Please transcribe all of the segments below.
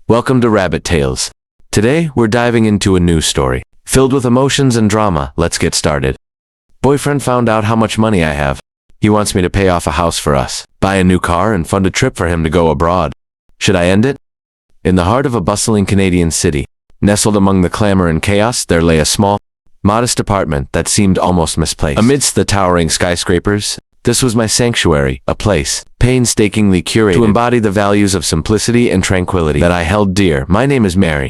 Welcome to Rabbit Tales. Today, we're diving into a new story. Filled with emotions and drama, let's get started. Boyfriend found out how much money I have. He wants me to pay off a house for us, buy a new car, and fund a trip for him to go abroad. Should I end it? In the heart of a bustling Canadian city, nestled among the clamor and chaos, there lay a small, modest apartment that seemed almost misplaced. Amidst the towering skyscrapers, this was my sanctuary, a place, painstakingly curated to embody the values of simplicity and tranquility that I held dear. My name is Mary.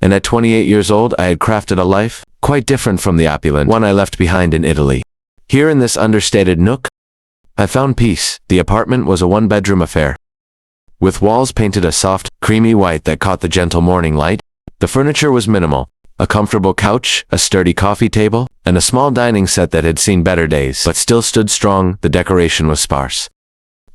And at 28 years old, I had crafted a life, quite different from the opulent one I left behind in Italy. Here in this understated nook, I found peace. The apartment was a one-bedroom affair, with walls painted a soft, creamy white that caught the gentle morning light. The furniture was minimal. A comfortable couch, a sturdy coffee table, and a small dining set that had seen better days, but still stood strong. The decoration was sparse,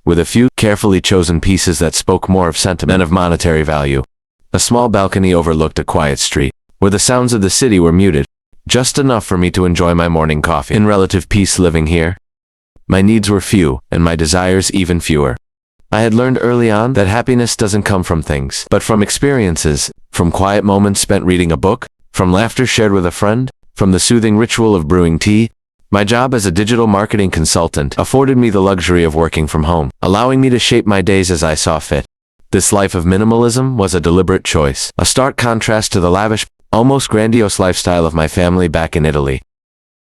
with a few carefully chosen pieces that spoke more of sentiment than of monetary value. A small balcony overlooked a quiet street, where the sounds of the city were muted, just enough for me to enjoy my morning coffee in relative peace. Living here, my needs were few, and my desires even fewer. I had learned early on that happiness doesn't come from things, but from experiences, from quiet moments spent reading a book, from laughter shared with a friend, from the soothing ritual of brewing tea. My job as a digital marketing consultant afforded me the luxury of working from home, allowing me to shape my days as I saw fit. This life of minimalism was a deliberate choice, a stark contrast to the lavish, almost grandiose lifestyle of my family back in Italy.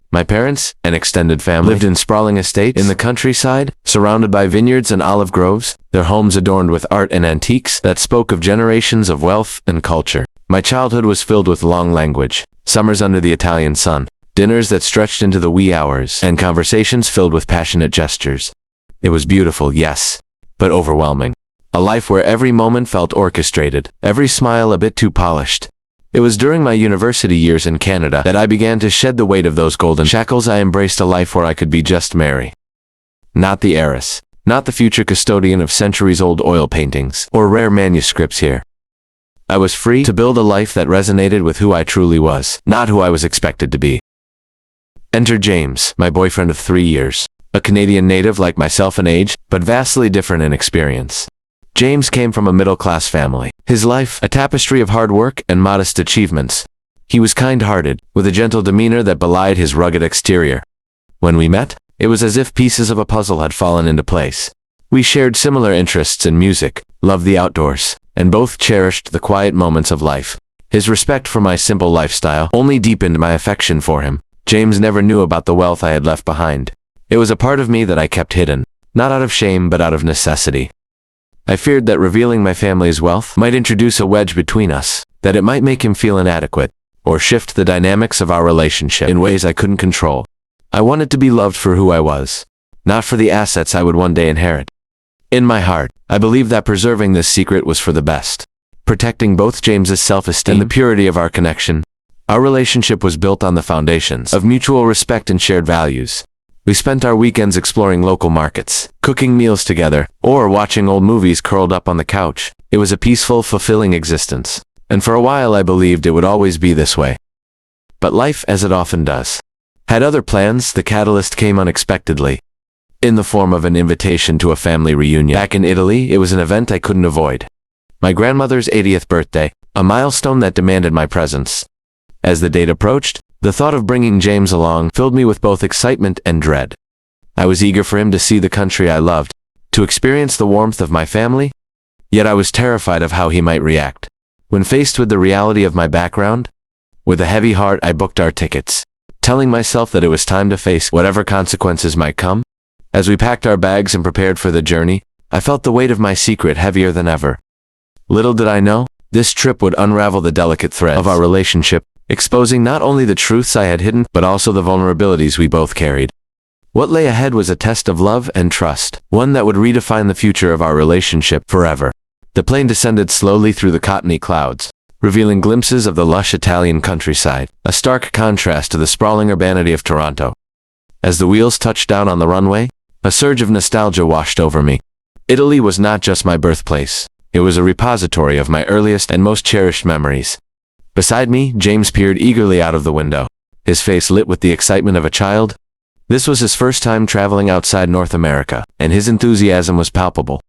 My parents, an extended family, lived in sprawling estates in the countryside, surrounded by vineyards and olive groves, their homes adorned with art and antiques that spoke of generations of wealth and culture. My childhood was filled with long language, summers under the Italian sun, dinners that stretched into the wee hours, and conversations filled with passionate gestures. It was beautiful, yes, but overwhelming. A life where every moment felt orchestrated, every smile a bit too polished. It was during my university years in Canada that I began to shed the weight of those golden shackles. I embraced a life where I could be just Mary. Not the heiress, not the future custodian of centuries-old oil paintings or rare manuscripts here. I was free to build a life that resonated with who I truly was, not who I was expected to be. Enter James, my boyfriend of 3 years, a Canadian native like myself in age, but vastly different in experience. James came from a middle-class family, his life a tapestry of hard work and modest achievements. He was kind-hearted, with a gentle demeanor that belied his rugged exterior. When we met, it was as if pieces of a puzzle had fallen into place. We shared similar interests in music, loved the outdoors, and both cherished the quiet moments of life. His respect for my simple lifestyle only deepened my affection for him. James never knew about the wealth I had left behind. It was a part of me that I kept hidden, not out of shame but out of necessity. I feared that revealing my family's wealth might introduce a wedge between us, that it might make him feel inadequate, or shift the dynamics of our relationship in ways I couldn't control. I wanted to be loved for who I was, not for the assets I would one day inherit. In my heart, I believed that preserving this secret was for the best, protecting both James's self-esteem and the purity of our connection. Our relationship was built on the foundations of mutual respect and shared values. We spent our weekends exploring local markets, cooking meals together, or watching old movies curled up on the couch. It was a peaceful, fulfilling existence, and for a while I believed it would always be this way. But life, as it often does, had other plans. The catalyst came unexpectedly, in the form of an invitation to a family reunion. Back in Italy, it was an event I couldn't avoid. My grandmother's 80th birthday, a milestone that demanded my presence. As the date approached, the thought of bringing James along filled me with both excitement and dread. I was eager for him to see the country I loved, to experience the warmth of my family, yet I was terrified of how he might react. When faced with the reality of my background, with a heavy heart I booked our tickets, telling myself that it was time to face whatever consequences might come. As we packed our bags and prepared for the journey, I felt the weight of my secret heavier than ever. Little did I know, this trip would unravel the delicate thread of our relationship, exposing not only the truths I had hidden, but also the vulnerabilities we both carried. What lay ahead was a test of love and trust, one that would redefine the future of our relationship forever. The plane descended slowly through the cottony clouds, revealing glimpses of the lush Italian countryside, a stark contrast to the sprawling urbanity of Toronto. As the wheels touched down on the runway, a surge of nostalgia washed over me. Italy was not just my birthplace. It was a repository of my earliest and most cherished memories. Beside me, James peered eagerly out of the window, his face lit with the excitement of a child. This was his first time traveling outside North America, and his enthusiasm was palpable.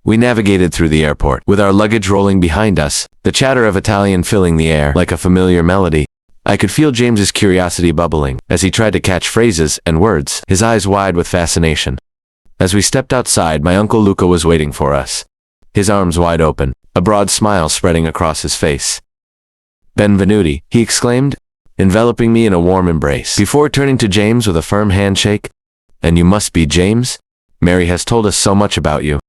We navigated through the airport, with our luggage rolling behind us, the chatter of Italian filling the air like a familiar melody. I could feel James's curiosity bubbling as he tried to catch phrases and words, his eyes wide with fascination. As we stepped outside, my Uncle Luca was waiting for us, his arms wide open, a broad smile spreading across his face. "Benvenuti," he exclaimed, enveloping me in a warm embrace, before turning to James with a firm handshake. "And you must be James? Mary has told us so much about you."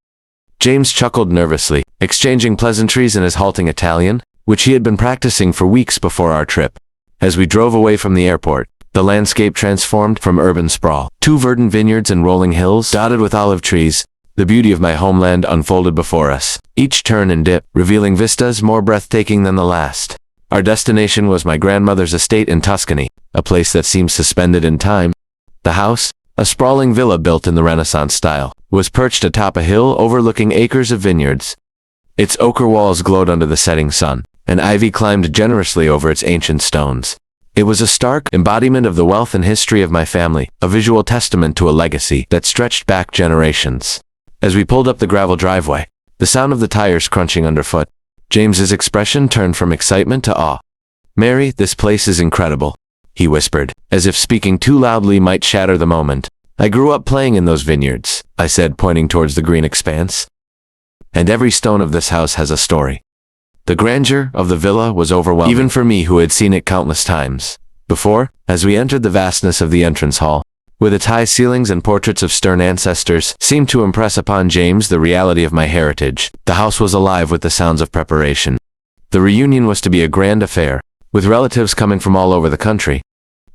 James chuckled nervously, exchanging pleasantries in his halting Italian, which he had been practicing for weeks before our trip. As we drove away from the airport, the landscape transformed from urban sprawl. 2 verdant vineyards and rolling hills, dotted with olive trees, the beauty of my homeland unfolded before us, each turn and dip, revealing vistas more breathtaking than the last. Our destination was my grandmother's estate in Tuscany, a place that seemed suspended in time. The house, a sprawling villa built in the Renaissance style, was perched atop a hill overlooking acres of vineyards. Its ochre walls glowed under the setting sun, and ivy climbed generously over its ancient stones. It was a stark embodiment of the wealth and history of my family, a visual testament to a legacy that stretched back generations. As we pulled up the gravel driveway, the sound of the tires crunching underfoot, James's expression turned from excitement to awe. "Mary, this place is incredible," he whispered, as if speaking too loudly might shatter the moment. "I grew up playing in those vineyards," I said, pointing towards the green expanse. "And every stone of this house has a story." The grandeur of the villa was overwhelming, even for me who had seen it countless times before. As we entered the vastness of the entrance hall, with its high ceilings and portraits of stern ancestors, seemed to impress upon James the reality of my heritage. The house was alive with the sounds of preparation. The reunion was to be a grand affair, with relatives coming from all over the country.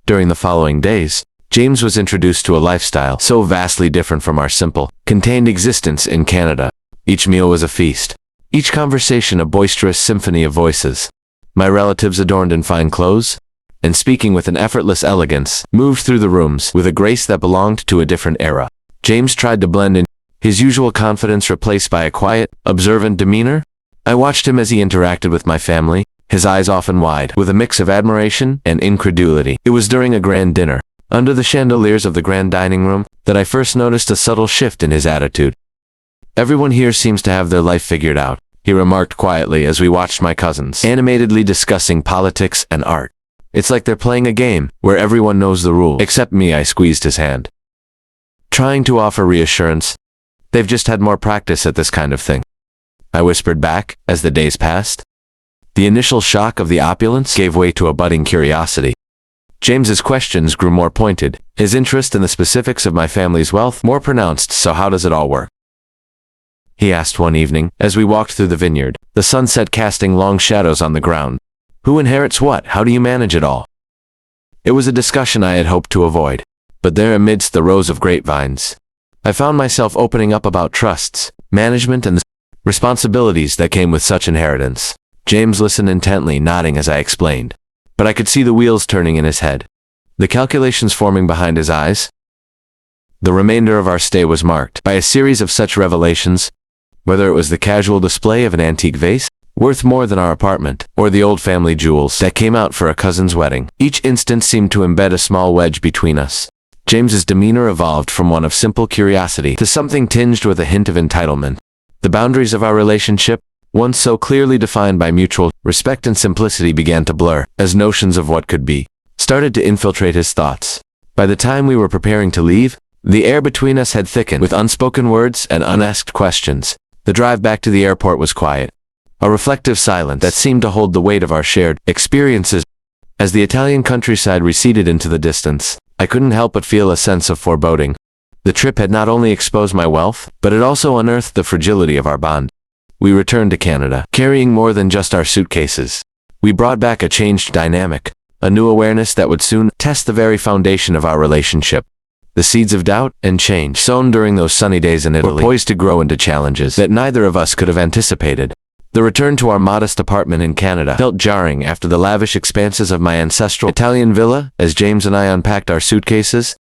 During the following days, James was introduced to a lifestyle so vastly different from our simple, contained existence in Canada. Each meal was a feast, each conversation a boisterous symphony of voices. My relatives, adorned in fine clothes, and speaking with an effortless elegance, moved through the rooms with a grace that belonged to a different era. James tried to blend in, his usual confidence replaced by a quiet, observant demeanor. I watched him as he interacted with my family, his eyes often wide, with a mix of admiration and incredulity. It was during a grand dinner, under the chandeliers of the grand dining room, that I first noticed a subtle shift in his attitude. "Everyone here seems to have their life figured out," he remarked quietly as we watched my cousins animatedly discussing politics and art. "It's like they're playing a game where everyone knows the rules." "Except me," I squeezed his hand, trying to offer reassurance. "They've just had more practice at this kind of thing," I whispered back as the days passed. The initial shock of the opulence gave way to a budding curiosity. James's questions grew more pointed, his interest in the specifics of my family's wealth more pronounced. "So how does it all work?" he asked one evening as we walked through the vineyard, the sunset casting long shadows on the ground. "Who inherits what? How do you manage it all?" It was a discussion I had hoped to avoid, but there amidst the rows of grapevines, I found myself opening up about trusts, management, and the responsibilities that came with such inheritance. James listened intently, nodding as I explained, but I could see the wheels turning in his head, the calculations forming behind his eyes. The remainder of our stay was marked by a series of such revelations, whether it was the casual display of an antique vase, worth more than our apartment, or the old family jewels that came out for a cousin's wedding. Each instant seemed to embed a small wedge between us. James's demeanor evolved from one of simple curiosity to something tinged with a hint of entitlement. The boundaries of our relationship, once so clearly defined by mutual respect and simplicity, began to blur as notions of what could be started to infiltrate his thoughts. By the time we were preparing to leave, the air between us had thickened with unspoken words and unasked questions. The drive back to the airport was quiet, a reflective silence that seemed to hold the weight of our shared experiences. As the Italian countryside receded into the distance, I couldn't help but feel a sense of foreboding. The trip had not only exposed my wealth, but it also unearthed the fragility of our bond. We returned to Canada, carrying more than just our suitcases. We brought back a changed dynamic, a new awareness that would soon test the very foundation of our relationship. The seeds of doubt and change sown during those sunny days in Italy were poised to grow into challenges that neither of us could have anticipated. The return to our modest apartment in Canada felt jarring after the lavish expanses of my ancestral Italian villa. As James and I unpacked our suitcases,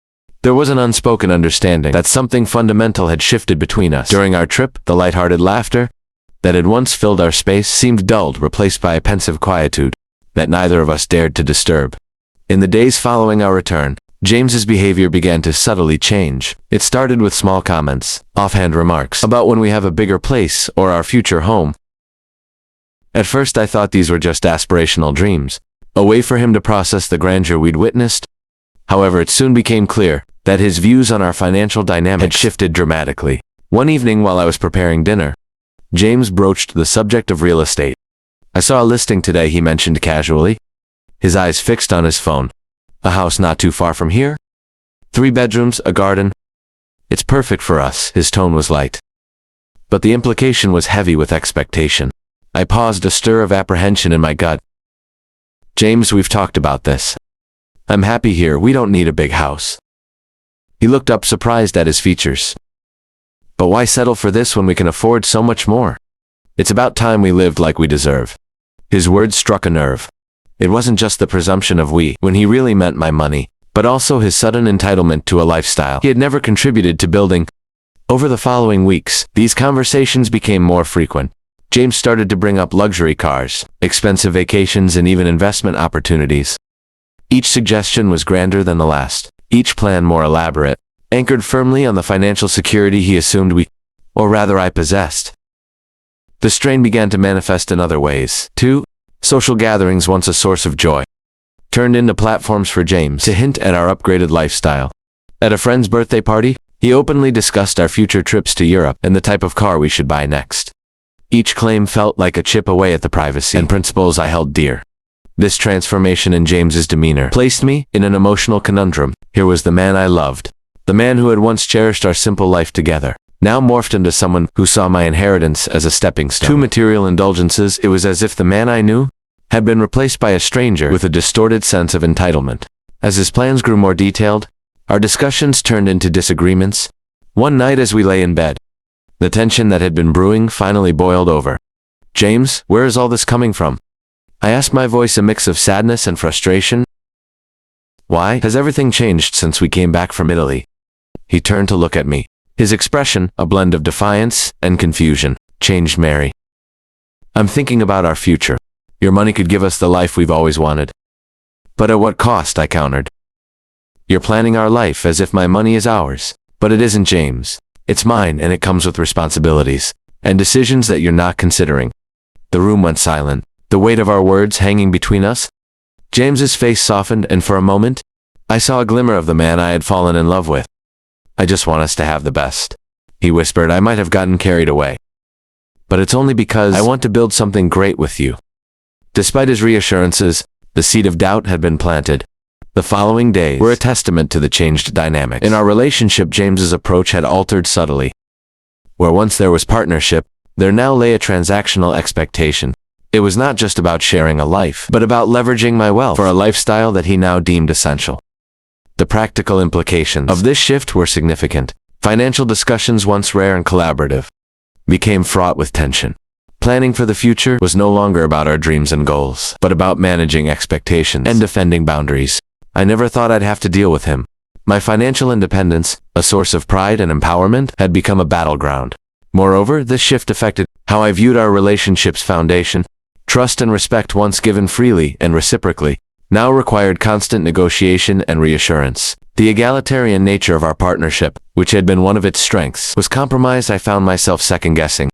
there was an unspoken understanding that something fundamental had shifted between us. During our trip, the lighthearted laughter that had once filled our space seemed dulled, replaced by a pensive quietude that neither of us dared to disturb. In the days following our return, James's behavior began to subtly change. It started with small comments, offhand remarks about when we have a bigger place or our future home. At first I thought these were just aspirational dreams, a way for him to process the grandeur we'd witnessed. However, it soon became clear that his views on our financial dynamics had shifted dramatically. One evening while I was preparing dinner, James broached the subject of real estate. "I saw a listing today," he mentioned casually, his eyes fixed on his phone. "A house not too far from here. 3 bedrooms, a garden. It's perfect for us." His tone was light, but the implication was heavy with expectation. I paused, a stir of apprehension in my gut. "James, we've talked about this. I'm happy here, we don't need a big house." He looked up, surprised at his features. "But why settle for this when we can afford so much more? It's about time we lived like we deserve." His words struck a nerve. It wasn't just the presumption of we, when he really meant my money, but also his sudden entitlement to a lifestyle he had never contributed to building. Over the following weeks, these conversations became more frequent. James started to bring up luxury cars, expensive vacations, and even investment opportunities. Each suggestion was grander than the last, each plan more elaborate, anchored firmly on the financial security he assumed or rather I possessed. The strain began to manifest in other ways, too. Social gatherings, once a source of joy, turned into platforms for James to hint at our upgraded lifestyle. At a friend's birthday party, he openly discussed our future trips to Europe and the type of car we should buy next. Each claim felt like a chip away at the privacy and principles I held dear. This transformation in James's demeanor placed me in an emotional conundrum. Here was the man I loved, the man who had once cherished our simple life together, now morphed into someone who saw my inheritance as a stepping stone. Two material indulgences, it was as if the man I knew had been replaced by a stranger with a distorted sense of entitlement. As his plans grew more detailed, our discussions turned into disagreements. One night as we lay in bed, the tension that had been brewing finally boiled over. "James, where is all this coming from?" I asked, my voice a mix of sadness and frustration. "Why has everything changed since we came back from Italy?" He turned to look at me. His expression, a blend of defiance and confusion, changed. "Mary, I'm thinking about our future. Your money could give us the life we've always wanted." "But at what cost?" I countered. "You're planning our life as if my money is ours. But it isn't, James. It's mine, and it comes with responsibilities and decisions that you're not considering." The room went silent, the weight of our words hanging between us. James's face softened, and for a moment, I saw a glimmer of the man I had fallen in love with. "I just want us to have the best," he whispered. "I might have gotten carried away, but it's only because I want to build something great with you." Despite his reassurances, the seed of doubt had been planted. The following days were a testament to the changed dynamics. In our relationship, James's approach had altered subtly. Where once there was partnership, there now lay a transactional expectation. It was not just about sharing a life, but about leveraging my wealth for a lifestyle that he now deemed essential. The practical implications of this shift were significant. Financial discussions, once rare and collaborative, became fraught with tension. Planning for the future was no longer about our dreams and goals, but about managing expectations and defending boundaries. I never thought I'd have to deal with him. My financial independence, a source of pride and empowerment, had become a battleground. Moreover, this shift affected how I viewed our relationship's foundation. Trust and respect, once given freely and reciprocally, now required constant negotiation and reassurance. The egalitarian nature of our partnership, which had been one of its strengths, was compromised. I found myself second-guessing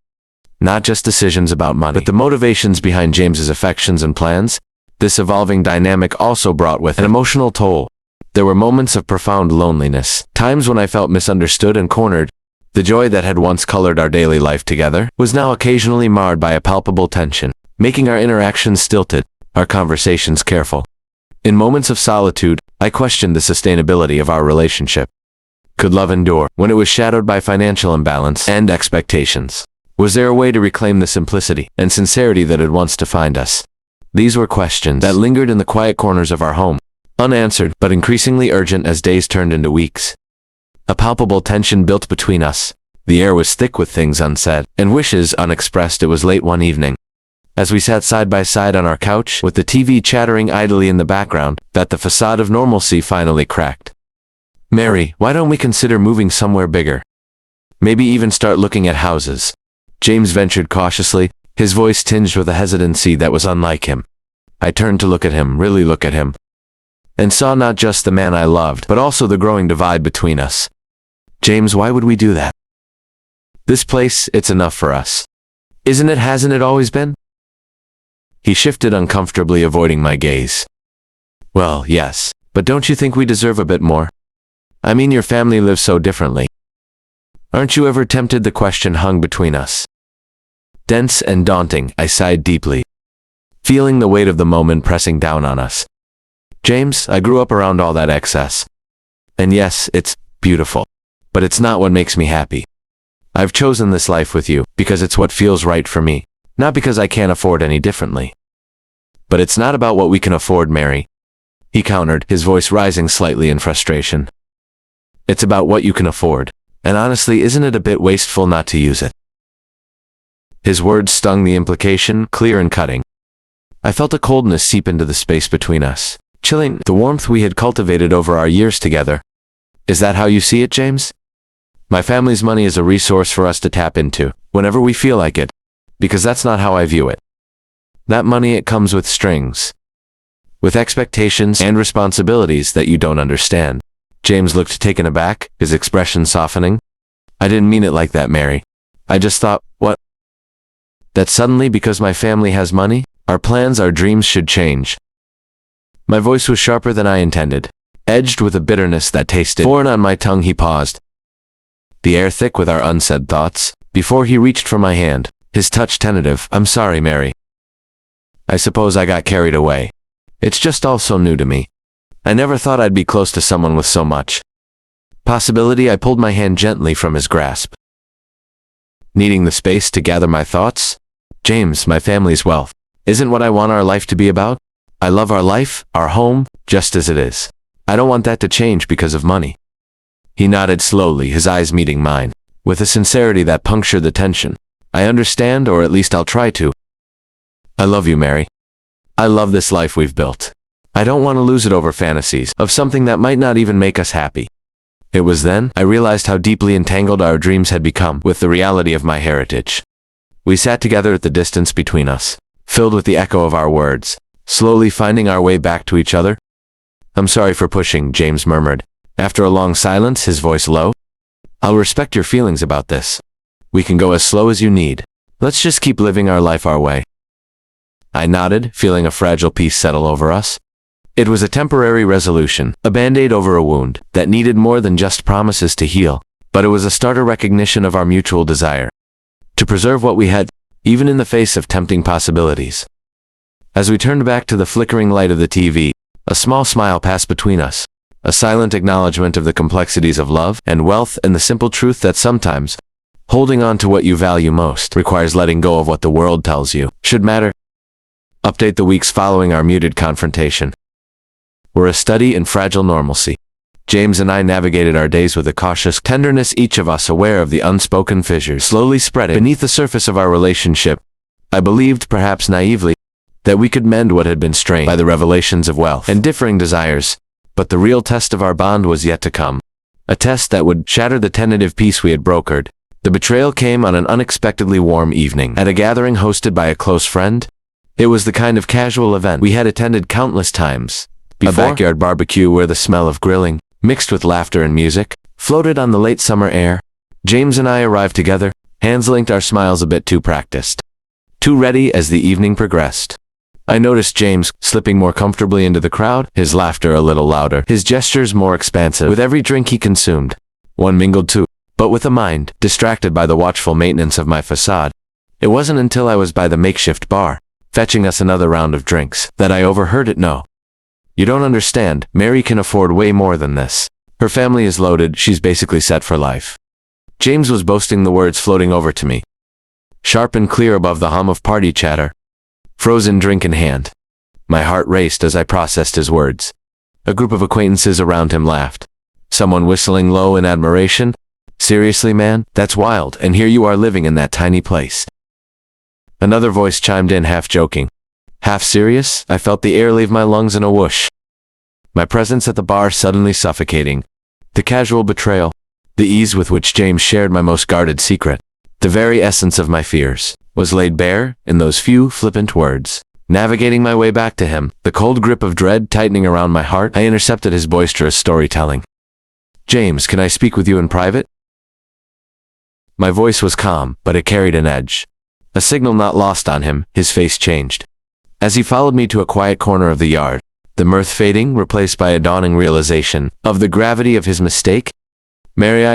not just decisions about money, but the motivations behind James's affections and plans. This evolving dynamic also brought with it an emotional toll. There were moments of profound loneliness, times when I felt misunderstood and cornered. The joy that had once colored our daily life together was now occasionally marred by a palpable tension, making our interactions stilted, our conversations careful. In moments of solitude, I questioned the sustainability of our relationship. Could love endure when it was shadowed by financial imbalance and expectations? Was there a way to reclaim the simplicity and sincerity that had once defined us? These were questions that lingered in the quiet corners of our home, unanswered but increasingly urgent as days turned into weeks. A palpable tension built between us. The air was thick with things unsaid and wishes unexpressed. It was late one evening, as we sat side by side on our couch with the TV chattering idly in the background, that the facade of normalcy finally cracked. "Mary, why don't we consider moving somewhere bigger? Maybe even start looking at houses?" James ventured cautiously, his voice tinged with a hesitancy that was unlike him. I turned to look at him, really look at him. and saw not just the man I loved, but also the growing divide between us. James, why would we do that? This place, it's enough for us. Isn't it? Hasn't it always been? He shifted uncomfortably, avoiding my gaze. Well, yes, but don't you think we deserve a bit more? I mean, your family lives so differently. Aren't you ever tempted? The question hung between us. Dense and daunting, I sighed deeply, feeling the weight of the moment pressing down on us. James, I grew up around all that excess. And yes, it's beautiful, but it's not what makes me happy. I've chosen this life with you because it's what feels right for me, not because I can't afford any differently. But it's not about what we can afford, Mary, he countered, his voice rising slightly in frustration. It's about what you can afford, and honestly, isn't it a bit wasteful not to use it? His words stung, the implication clear and cutting. I felt a coldness seep into the space between us, chilling the warmth we had cultivated over our years together. Is that how you see it, James? My family's money is a resource for us to tap into, whenever we feel like it, because that's not how I view it. That money, it comes with strings, with expectations and responsibilities that you don't understand. James looked taken aback, his expression softening. I didn't mean it like that, Mary. I just thought, what? That suddenly, because my family has money, our plans, our dreams should change. My voice was sharper than I intended, edged with a bitterness that tasted foreign on my tongue. He paused, the air thick with our unsaid thoughts, before he reached for my hand, his touch tentative. I'm sorry, Mary. I suppose I got carried away. It's just all so new to me. I never thought I'd be close to someone with so much possibility. I pulled my hand gently from his grasp, needing the space to gather my thoughts. James, my family's wealth isn't what I want our life to be about. I love our life, our home, just as it is. I don't want that to change because of money. He nodded slowly, his eyes meeting mine, with a sincerity that punctured the tension. I understand, or at least I'll try to. I love you, Mary. I love this life we've built. I don't want to lose it over fantasies of something that might not even make us happy. It was then I realized how deeply entangled our dreams had become with the reality of my heritage. We sat together at the distance between us, filled with the echo of our words, slowly finding our way back to each other. I'm sorry for pushing, James murmured, after a long silence, his voice low. I'll respect your feelings about this. We can go as slow as you need. Let's just keep living our life our way. I nodded, feeling a fragile peace settle over us. It was a temporary resolution, a band-aid over a wound that needed more than just promises to heal, but it was a starter recognition of our mutual desire to preserve what we had, even in the face of tempting possibilities. As we turned back to the flickering light of the TV, a small smile passed between us, a silent acknowledgement of the complexities of love and wealth and the simple truth that sometimes holding on to what you value most requires letting go of what the world tells you should matter. Update: the weeks following our muted confrontation were a study in fragile normalcy. James and I navigated our days with a cautious tenderness, each of us aware of the unspoken fissures slowly spreading beneath the surface of our relationship. I believed, perhaps naively, that we could mend what had been strained by the revelations of wealth and differing desires, but the real test of our bond was yet to come, a test that would shatter the tentative peace we had brokered. The betrayal came on an unexpectedly warm evening at a gathering hosted by a close friend. It was the kind of casual event we had attended countless times before, a backyard barbecue where the smell of grilling, mixed with laughter and music, floated on the late summer air. James and I arrived together, hands linked, our smiles a bit too practiced, too ready. As the evening progressed, I noticed James slipping more comfortably into the crowd, his laughter a little louder, his gestures more expansive with every drink he consumed. One mingled too, but with a mind distracted by the watchful maintenance of my facade. It wasn't until I was by the makeshift bar, fetching us another round of drinks, that I overheard it. No. You don't understand, Mary can afford way more than this. Her family is loaded, she's basically set for life. James was boasting, the words floating over to me, sharp and clear above the hum of party chatter. Frozen drink in hand, my heart raced as I processed his words. A group of acquaintances around him laughed, someone whistling low in admiration. Seriously, man, that's wild, and here you are living in that tiny place. Another voice chimed in, half joking, half serious. I felt the air leave my lungs in a whoosh, my presence at the bar suddenly suffocating. The casual betrayal, the ease with which James shared my most guarded secret, the very essence of my fears, was laid bare in those few flippant words. Navigating my way back to him, the cold grip of dread tightening around my heart, I intercepted his boisterous storytelling. "James, can I speak with you in private?" My voice was calm, but it carried an edge. A signal not lost on him, his face changed. As he followed me to a quiet corner of the yard, the mirth fading, replaced by a dawning realization of the gravity of his mistake. "Mary,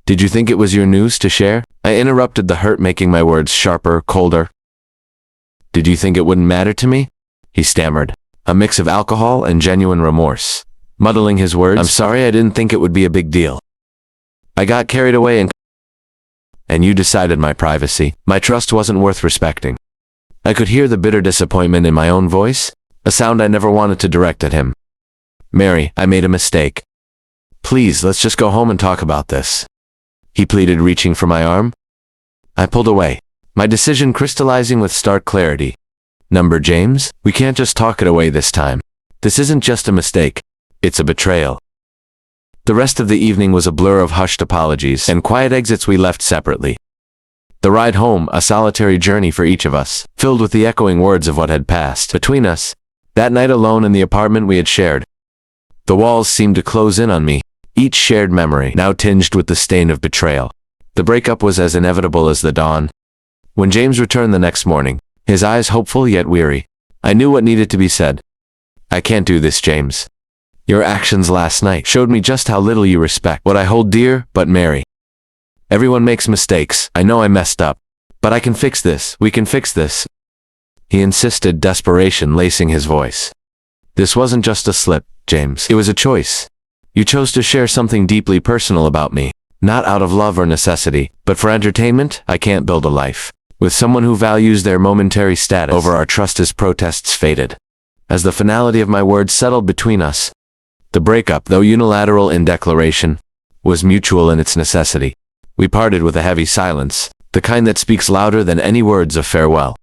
did you think it was your news to share?" I interrupted, the hurt making my words sharper, colder. "Did you think it wouldn't matter to me?" he stammered, a mix of alcohol and genuine remorse. Muddling his words, "I'm sorry, I didn't think it would be a big deal. I got carried away and you decided my privacy, my trust wasn't worth respecting." I could hear the bitter disappointment in my own voice, a sound I never wanted to direct at him. "Mary, I made a mistake. Please, let's just go home and talk about this," he pleaded, reaching for my arm. I pulled away, my decision crystallizing with stark clarity. "Number James, we can't just talk it away this time. This isn't just a mistake. It's a betrayal." The rest of the evening was a blur of hushed apologies and quiet exits. We left separately. The ride home, a solitary journey for each of us, filled with the echoing words of what had passed between us, that night alone in the apartment we had shared. The walls seemed to close in on me, each shared memory now tinged with the stain of betrayal. The breakup was as inevitable as the dawn. When James returned the next morning, his eyes hopeful yet weary, I knew what needed to be said. "I can't do this, James. Your actions last night showed me just how little you respect what I hold dear, but Mary. Everyone makes mistakes. I know I messed up. But I can fix this. We can fix this," he insisted, desperation lacing his voice. "This wasn't just a slip, James. It was a choice. You chose to share something deeply personal about me, not out of love or necessity, but for entertainment. I can't build a life with someone who values their momentary status over our trust." As protests faded, as the finality of my words settled between us, the breakup, though unilateral in declaration, was mutual in its necessity. We parted with a heavy silence, the kind that speaks louder than any words of farewell.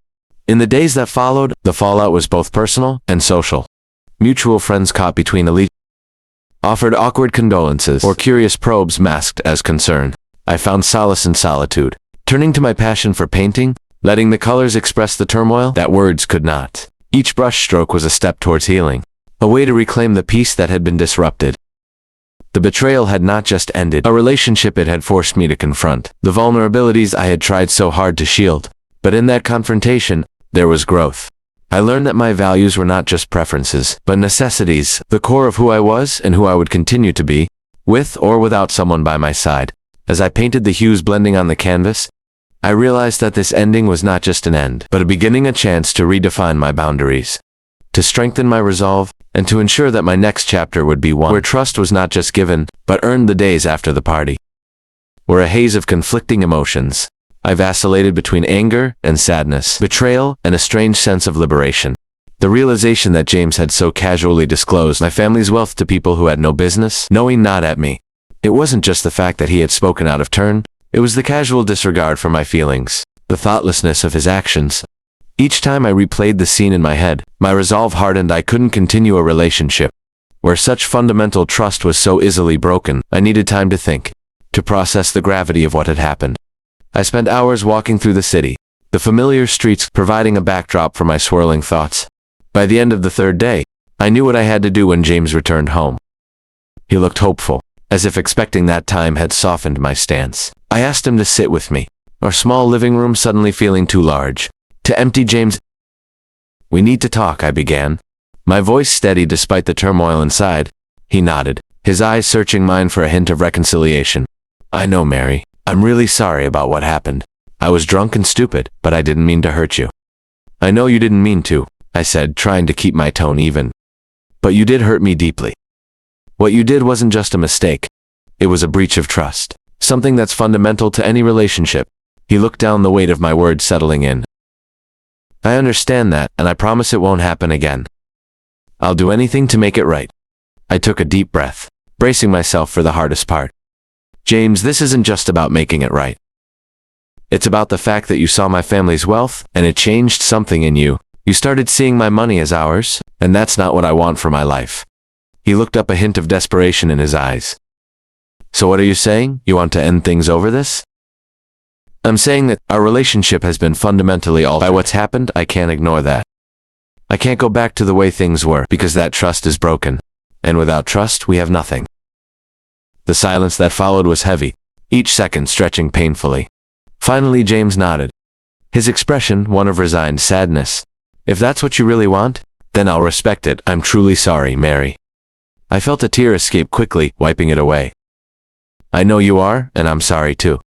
In the days that followed, the fallout was both personal and social. Mutual friends caught between offered awkward condolences or curious probes masked as concern. I found solace in solitude, turning to my passion for painting, letting the colors express the turmoil that words could not. Each brushstroke was a step towards healing, a way to reclaim the peace that had been disrupted. The betrayal had not just ended a relationship, it had forced me to confront the vulnerabilities I had tried so hard to shield. But in that confrontation, there was growth. I learned that my values were not just preferences, but necessities, the core of who I was and who I would continue to be, with or without someone by my side. As I painted the hues blending on the canvas, I realized that this ending was not just an end, but a beginning, a chance to redefine my boundaries, to strengthen my resolve, and to ensure that my next chapter would be one where trust was not just given, but earned. The days after the party were a haze of conflicting emotions. I vacillated between anger and sadness, betrayal and a strange sense of liberation. The realization that James had so casually disclosed my family's wealth to people who had no business knowing, not at me. It wasn't just the fact that he had spoken out of turn, it was the casual disregard for my feelings, the thoughtlessness of his actions. Each time I replayed the scene in my head, my resolve hardened. I couldn't continue a relationship where such fundamental trust was so easily broken. I needed time to think, to process the gravity of what had happened. I spent hours walking through the city, the familiar streets providing a backdrop for my swirling thoughts. By the end of the third day, I knew what I had to do when James returned home. He looked hopeful, as if expecting that time had softened my stance. I asked him to sit with me, our small living room suddenly feeling too large to empty. "James, we need to talk," I began, my voice steady despite the turmoil inside. He nodded, his eyes searching mine for a hint of reconciliation. "I know, Mary. I'm really sorry about what happened. I was drunk and stupid, but I didn't mean to hurt you." "I know you didn't mean to," I said, trying to keep my tone even. "But you did hurt me deeply. What you did wasn't just a mistake. It was a breach of trust, something that's fundamental to any relationship." He looked down, the weight of my words settling in. "I understand that, and I promise it won't happen again. I'll do anything to make it right." I took a deep breath, bracing myself for the hardest part. "James, this isn't just about making it right. It's about the fact that you saw my family's wealth, and it changed something in you. You started seeing my money as ours, and that's not what I want for my life." He looked up, a hint of desperation in his eyes. "So what are you saying? You want to end things over this?" I'm saying that our relationship has been fundamentally altered by what's happened. I can't ignore that. I can't go back to the way things were because that trust is broken. And without trust, we have nothing. The silence that followed was heavy, each second stretching painfully. Finally, James nodded. His expression, one of resigned sadness. If that's what you really want, then I'll respect it. I'm truly sorry, Mary. I felt a tear escape quickly, wiping it away. I know you are, and I'm sorry too.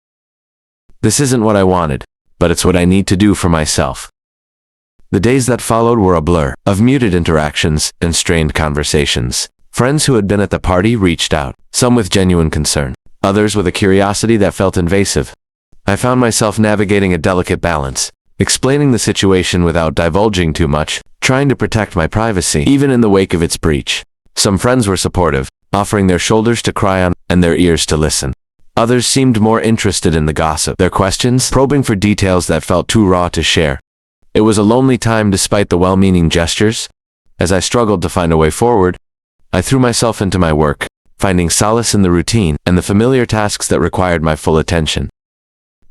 This isn't what I wanted, but it's what I need to do for myself. The days that followed were a blur of muted interactions and strained conversations. Friends who had been at the party reached out, some with genuine concern, others with a curiosity that felt invasive. I found myself navigating a delicate balance, explaining the situation without divulging too much, trying to protect my privacy, even in the wake of its breach. Some friends were supportive, offering their shoulders to cry on and their ears to listen. Others seemed more interested in the gossip, their questions probing for details that felt too raw to share. It was a lonely time despite the well-meaning gestures. As I struggled to find a way forward, I threw myself into my work, finding solace in the routine and the familiar tasks that required my full attention.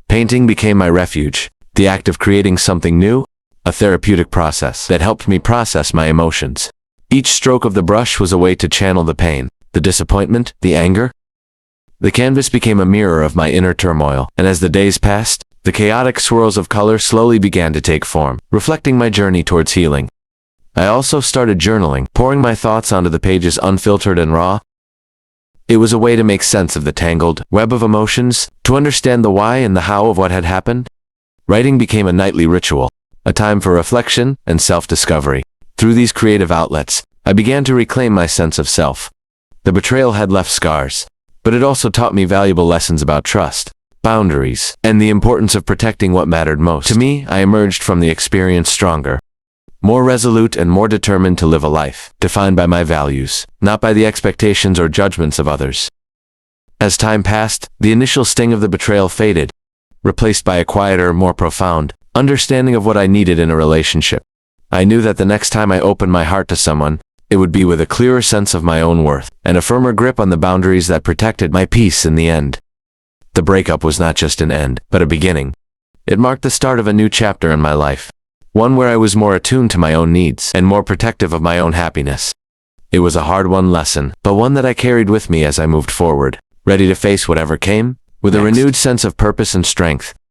Painting became my refuge, the act of creating something new, a therapeutic process that helped me process my emotions. Each stroke of the brush was a way to channel the pain, the disappointment, the anger. The canvas became a mirror of my inner turmoil, and as the days passed, the chaotic swirls of color slowly began to take form, reflecting my journey towards healing. I also started journaling, pouring my thoughts onto the pages unfiltered and raw. It was a way to make sense of the tangled web of emotions, to understand the why and the how of what had happened. Writing became a nightly ritual, a time for reflection and self-discovery. Through these creative outlets, I began to reclaim my sense of self. The betrayal had left scars, but it also taught me valuable lessons about trust, boundaries, and the importance of protecting what mattered most. To me, I emerged from the experience stronger, more resolute and more determined to live a life defined by my values, not by the expectations or judgments of others. As time passed, the initial sting of the betrayal faded, replaced by a quieter, more profound understanding of what I needed in a relationship. I knew that the next time I opened my heart to someone, it would be with a clearer sense of my own worth and a firmer grip on the boundaries that protected my peace in the end. The breakup was not just an end, but a beginning. It marked the start of a new chapter in my life, one where I was more attuned to my own needs and more protective of my own happiness. It was a hard-won lesson, but one that I carried with me as I moved forward, ready to face whatever came, with a renewed sense of purpose and strength.